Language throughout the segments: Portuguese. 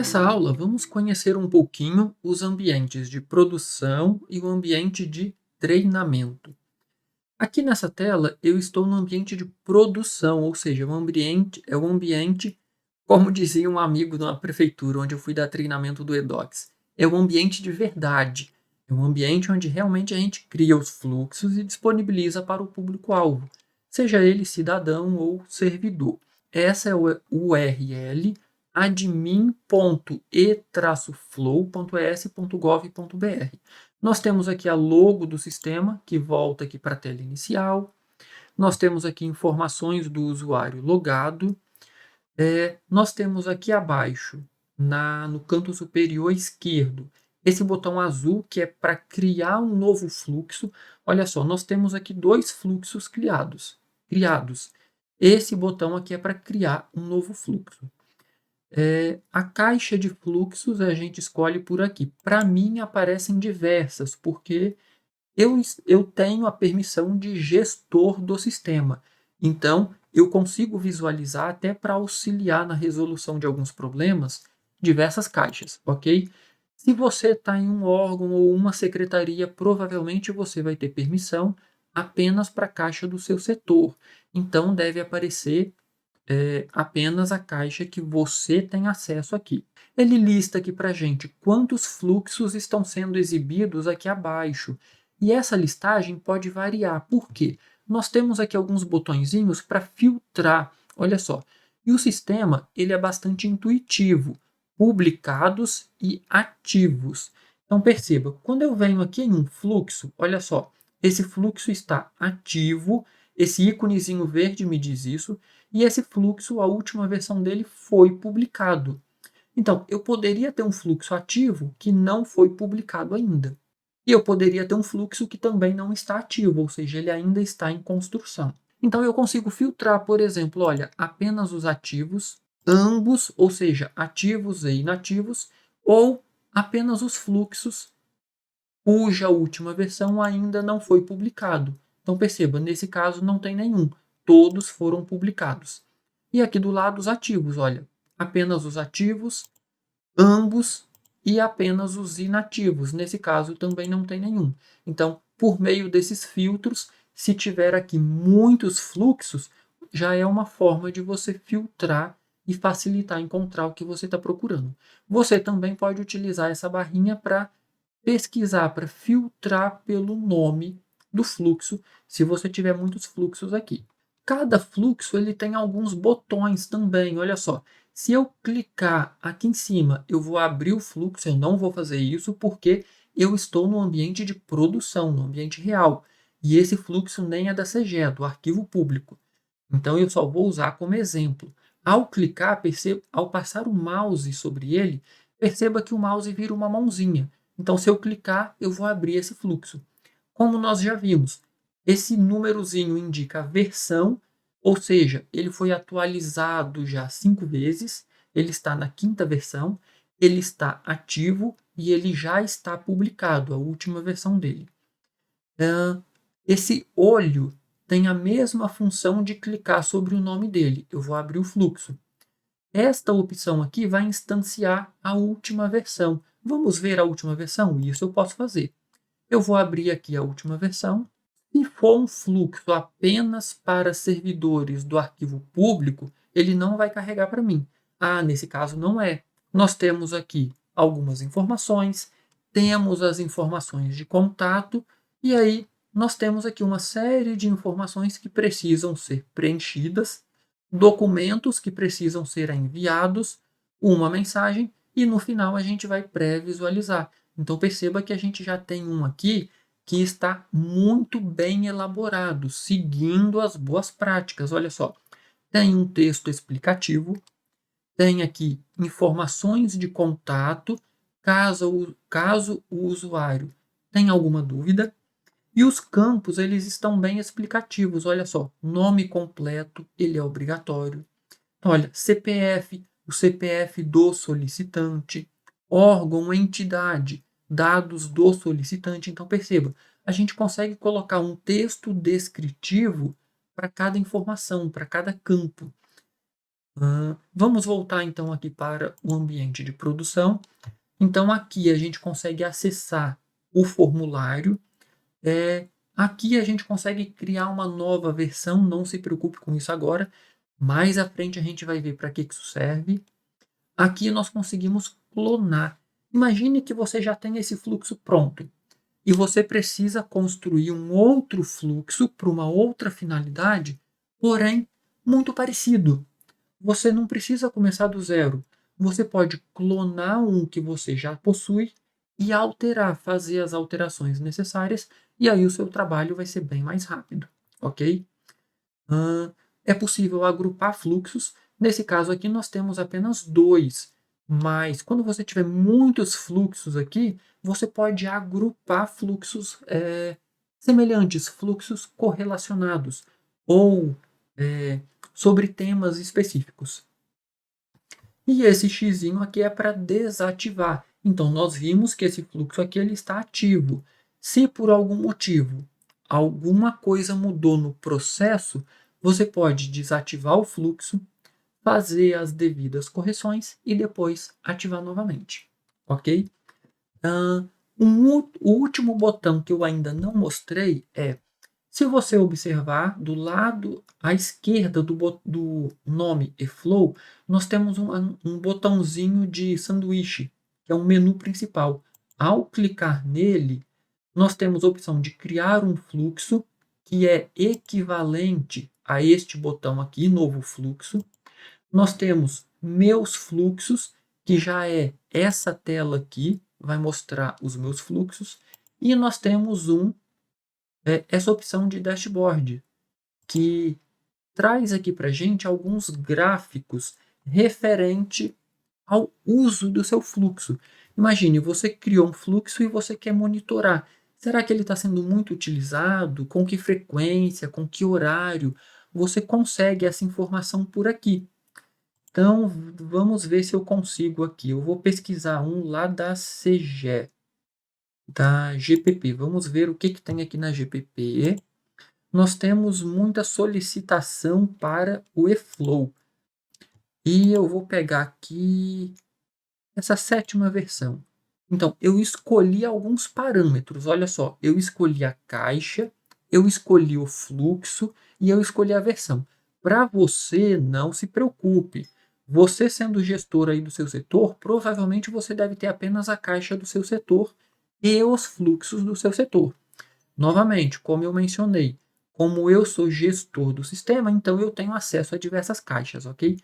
Nessa aula, vamos conhecer um pouquinho os ambientes de produção e o ambiente de treinamento. Aqui nessa tela, eu estou no ambiente de produção, ou seja, o ambiente, como dizia um amigo na prefeitura, onde eu fui dar treinamento do eDocs, é o ambiente de verdade. É um ambiente onde realmente a gente cria os fluxos e disponibiliza para o público-alvo, seja ele cidadão ou servidor. Essa é o URL admin.e-flow.es.gov.br. Nós temos aqui a logo do sistema, que volta aqui para a tela inicial. Nós temos aqui informações do usuário logado. Nós temos aqui abaixo, no canto superior esquerdo, esse botão azul que é para criar um novo fluxo. Olha só, nós temos aqui dois fluxos criados. Esse botão aqui é para criar um novo fluxo. A caixa de fluxos a gente escolhe por aqui. Para mim aparecem diversas, porque eu tenho a permissão de gestor do sistema. Então, eu consigo visualizar até para auxiliar na resolução de alguns problemas, diversas caixas, ok? Se você está em um órgão ou uma secretaria, provavelmente você vai ter permissão apenas para a caixa do seu setor. Então, deve aparecer apenas a caixa que você tem acesso aqui. Ele lista aqui para a gente quantos fluxos estão sendo exibidos aqui abaixo. E essa listagem pode variar. Por quê? Nós temos aqui alguns botõezinhos para filtrar. Olha só. E o sistema ele é bastante intuitivo. Publicados e ativos. Então perceba, quando eu venho aqui em um fluxo, olha só, esse fluxo está ativo, esse íconezinho verde me diz isso, e esse fluxo, a última versão dele foi publicado. Então, eu poderia ter um fluxo ativo que não foi publicado ainda. E eu poderia ter um fluxo que também não está ativo, ou seja, ele ainda está em construção. Então, eu consigo filtrar, por exemplo, olha, apenas os ativos, ambos, ou seja, ativos e inativos, ou apenas os fluxos cuja última versão ainda não foi publicado. Então perceba, nesse caso não tem nenhum, todos foram publicados. E aqui do lado os ativos, olha, apenas os ativos, ambos e apenas os inativos. Nesse caso também não tem nenhum. Então, por meio desses filtros, se tiver aqui muitos fluxos, já é uma forma de você filtrar e facilitar encontrar o que você está procurando. Você também pode utilizar essa barrinha para pesquisar, para filtrar pelo nome do fluxo, se você tiver muitos fluxos aqui. Cada fluxo ele tem alguns botões também, olha só. Se eu clicar aqui em cima, eu vou abrir o fluxo, eu não vou fazer isso porque eu estou no ambiente de produção, no ambiente real. E esse fluxo nem é da CGE, é do arquivo público. Então eu só vou usar como exemplo. Ao clicar, ao passar o mouse sobre ele, perceba que o mouse vira uma mãozinha. Então, se eu clicar, eu vou abrir esse fluxo. Como nós já vimos, esse númerozinho indica a versão, ou seja, ele foi atualizado já 5 vezes, ele está na quinta versão, ele está ativo e ele já está publicado, a última versão dele. Esse olho tem a mesma função de clicar sobre o nome dele. Eu vou abrir o fluxo. Esta opção aqui vai instanciar a última versão. Vamos ver a última versão? Isso eu posso fazer. Eu vou abrir aqui a última versão. Se for um fluxo apenas para servidores do arquivo público, ele não vai carregar para mim. Nesse caso não é. Nós temos aqui algumas informações, temos as informações de contato, e aí nós temos aqui uma série de informações que precisam ser preenchidas, documentos que precisam ser enviados, uma mensagem, e no final a gente vai pré-visualizar. Então perceba que a gente já tem um aqui que está muito bem elaborado, seguindo as boas práticas. Olha só, tem um texto explicativo, tem aqui informações de contato, caso o usuário tenha alguma dúvida, e os campos eles estão bem explicativos. Olha só, nome completo, ele é obrigatório. Olha, CPF, o CPF do solicitante, órgão, entidade, dados do solicitante. Então, perceba, a gente consegue colocar um texto descritivo para cada informação, para cada campo. Vamos voltar então aqui para o ambiente de produção. Então aqui a gente consegue acessar o formulário. Aqui a gente consegue criar uma nova versão, não se preocupe com isso agora. Mais à frente a gente vai ver para que isso serve. Aqui nós conseguimos clonar. Imagine que você já tem esse fluxo pronto e você precisa construir um outro fluxo para uma outra finalidade, porém muito parecido. Você não precisa começar do zero. Você pode clonar um que você já possui e alterar, fazer as alterações necessárias, e aí o seu trabalho vai ser bem mais rápido, ok? É possível agrupar fluxos. Nesse caso aqui, nós temos apenas dois, mas quando você tiver muitos fluxos aqui, você pode agrupar fluxos semelhantes, fluxos correlacionados, ou sobre temas específicos. E esse x aqui é para desativar. Então, nós vimos que esse fluxo aqui ele está ativo. Se por algum motivo alguma coisa mudou no processo, você pode desativar o fluxo, fazer as devidas correções e depois ativar novamente. Ok? O último botão que eu ainda não mostrei é, se você observar do lado à esquerda do nome eFlow, nós temos um botãozinho de sanduíche, que é um menu principal. Ao clicar nele, nós temos a opção de criar um fluxo, que é equivalente a este botão aqui, novo fluxo. Nós temos meus fluxos, que já é essa tela aqui, vai mostrar os meus fluxos. E nós temos essa opção de dashboard, que traz aqui para a gente alguns gráficos referente ao uso do seu fluxo. Imagine, você criou um fluxo e você quer monitorar. Será que ele está sendo muito utilizado? Com que frequência? Com que horário? Você consegue essa informação por aqui. Então, vamos ver se eu consigo aqui. Eu vou pesquisar um lá da CGE, da GPP. Vamos ver o que tem aqui na GPP. Nós temos muita solicitação para o eFlow. E eu vou pegar aqui essa 7ª versão. Então, eu escolhi alguns parâmetros. Olha só, eu escolhi a caixa, eu escolhi o fluxo e eu escolhi a versão. Para você, não se preocupe. Você sendo gestor aí do seu setor, provavelmente você deve ter apenas a caixa do seu setor e os fluxos do seu setor. Novamente, como eu mencionei, como eu sou gestor do sistema, então eu tenho acesso a diversas caixas, ok?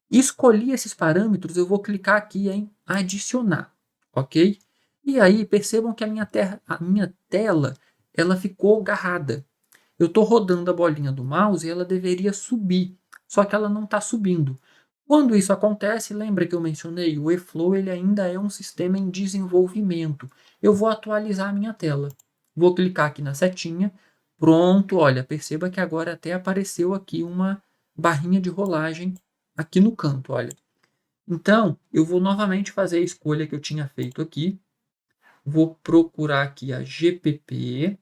Escolhi esses parâmetros, eu vou clicar aqui em adicionar, ok? E aí percebam que a minha tela ela ficou agarrada. Eu estou rodando a bolinha do mouse e ela deveria subir, só que ela não está subindo. Quando isso acontece, lembra que eu mencionei, o eFlow ele ainda é um sistema em desenvolvimento. Eu vou atualizar a minha tela. Vou clicar aqui na setinha. Pronto, olha, perceba que agora até apareceu aqui uma barrinha de rolagem aqui no canto, olha. Então, eu vou novamente fazer a escolha que eu tinha feito aqui. Vou procurar aqui a GPP,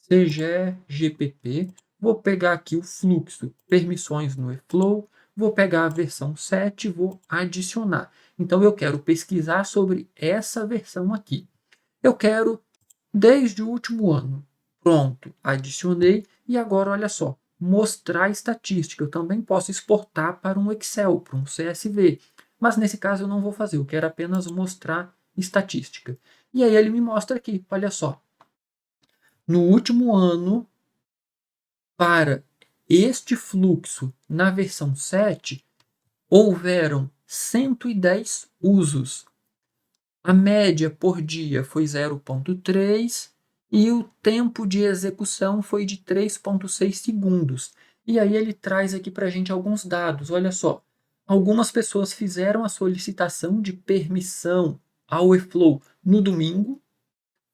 CGE GPP. Vou pegar aqui o fluxo, permissões no eFlow. Vou pegar a versão 7 e vou adicionar. Então, eu quero pesquisar sobre essa versão aqui. Eu quero desde o último ano. Pronto, adicionei. E agora, olha só, mostrar estatística. Eu também posso exportar para um Excel, para um CSV. Mas nesse caso eu não vou fazer, eu quero apenas mostrar estatística. E aí ele me mostra aqui, olha só. No último ano, para este fluxo na versão 7, houveram 110 usos. A média por dia foi 0,3 e o tempo de execução foi de 3,6 segundos. E aí ele traz aqui para a gente alguns dados. Olha só, algumas pessoas fizeram a solicitação de permissão ao eFlow no domingo,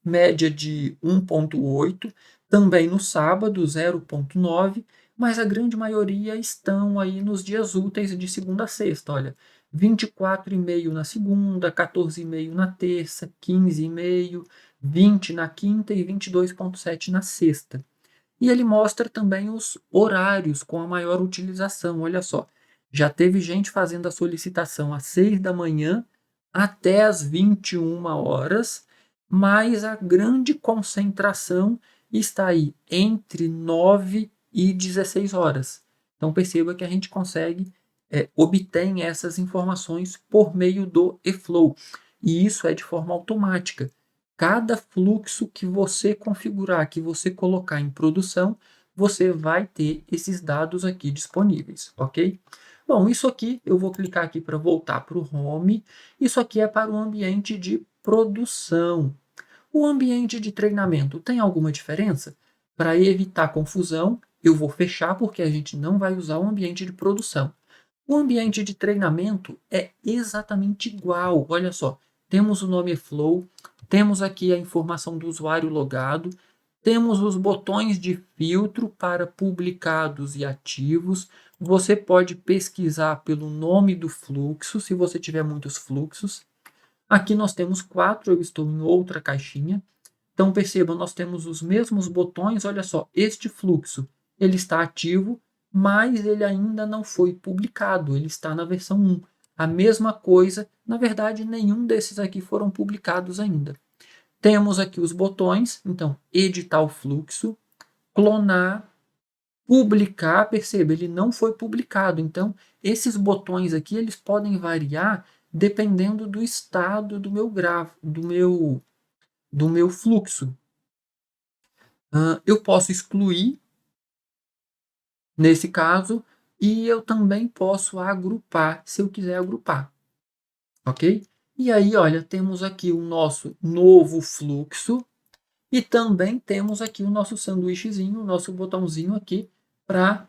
média de 1,8, também no sábado 0,9, mas a grande maioria estão aí nos dias úteis de segunda a sexta. Olha, 24,5 na segunda, 14,5 na terça, 15,5, 20 na quinta e 22,7 na sexta. E ele mostra também os horários com a maior utilização. Olha só, Já teve gente fazendo a solicitação às 6 da manhã até às 21 horas, mas a grande concentração está aí entre 9 e 16 horas. Então perceba que a gente consegue obter essas informações por meio do eFlow. E isso é de forma automática. Cada fluxo que você configurar, que você colocar em produção, você vai ter esses dados aqui disponíveis, ok? Bom, isso aqui eu vou clicar aqui para voltar para o Home. Isso aqui é para o ambiente de produção. O ambiente de treinamento tem alguma diferença? Para evitar confusão, eu vou fechar porque a gente não vai usar o ambiente de produção. O ambiente de treinamento é exatamente igual. Olha só, temos o nome Flow, temos aqui a informação do usuário logado, temos os botões de filtro para publicados e ativos. Você pode pesquisar pelo nome do fluxo, se você tiver muitos fluxos. Aqui nós temos 4, eu estou em outra caixinha. Então percebam, nós temos os mesmos botões. Olha só, este fluxo ele está ativo, mas ele ainda não foi publicado, ele está na versão 1. A mesma coisa, na verdade, nenhum desses aqui foram publicados ainda. Temos aqui os botões, então, editar o fluxo, clonar, publicar, perceba, ele não foi publicado. Então, esses botões aqui, eles podem variar dependendo do estado do meu gráfico, do meu fluxo. Eu posso excluir, nesse caso, e eu também posso agrupar, se eu quiser agrupar, ok? E aí, olha, temos aqui o nosso novo fluxo e também temos aqui o nosso sanduíchezinho, o nosso botãozinho aqui para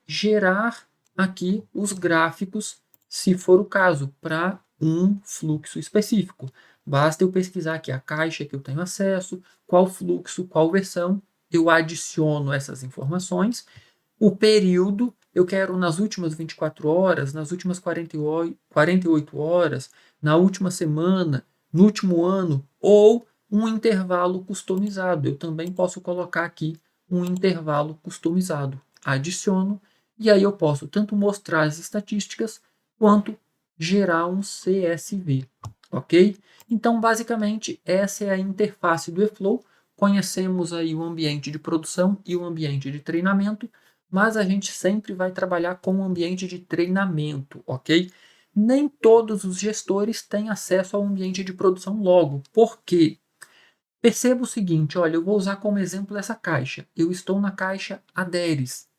gerar aqui os gráficos, se for o caso, para um fluxo específico. Basta eu pesquisar aqui a caixa que eu tenho acesso, qual fluxo, qual versão, eu adiciono essas informações. O período, eu quero nas últimas 24 horas, nas últimas 48 horas, na última semana, no último ano, ou um intervalo customizado. Eu também posso colocar aqui um intervalo customizado. Adiciono, e aí eu posso tanto mostrar as estatísticas, quanto gerar um CSV, ok? Então, basicamente, essa é a interface do eFlow. Conhecemos aí o ambiente de produção e o ambiente de treinamento, mas a gente sempre vai trabalhar com o ambiente de treinamento, ok? Nem todos os gestores têm acesso ao ambiente de produção logo. Por quê? Perceba o seguinte, olha, eu vou usar como exemplo essa caixa. Eu estou na caixa Aderes.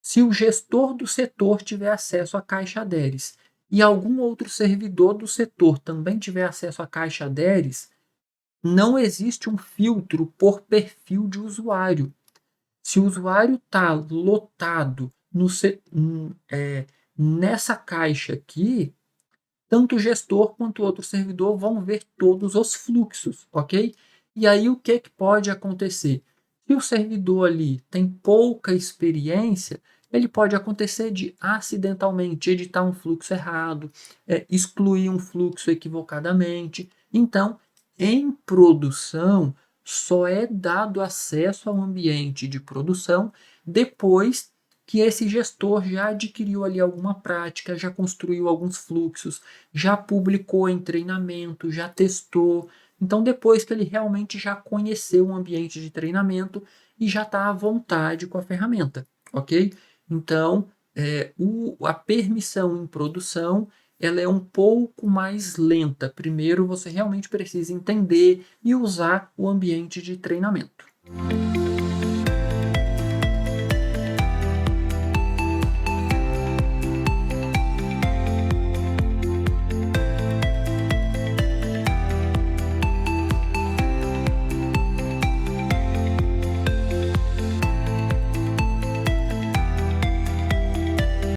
Se o gestor do setor tiver acesso à caixa Aderes e algum outro servidor do setor também tiver acesso à caixa Aderes, não existe um filtro por perfil de usuário. Se o usuário está lotado nessa caixa aqui, tanto o gestor quanto o outro servidor vão ver todos os fluxos, ok? E aí o que pode acontecer? Se o servidor ali tem pouca experiência, ele pode acontecer de acidentalmente editar um fluxo errado, excluir um fluxo equivocadamente. Então, em produção, só é dado acesso ao ambiente de produção depois que esse gestor já adquiriu ali alguma prática, já construiu alguns fluxos, já publicou em treinamento, já testou. Então, depois que ele realmente já conheceu o ambiente de treinamento e já está à vontade com a ferramenta, ok? Então, a permissão em produção ela é um pouco mais lenta. Primeiro, você realmente precisa entender e usar o ambiente de treinamento.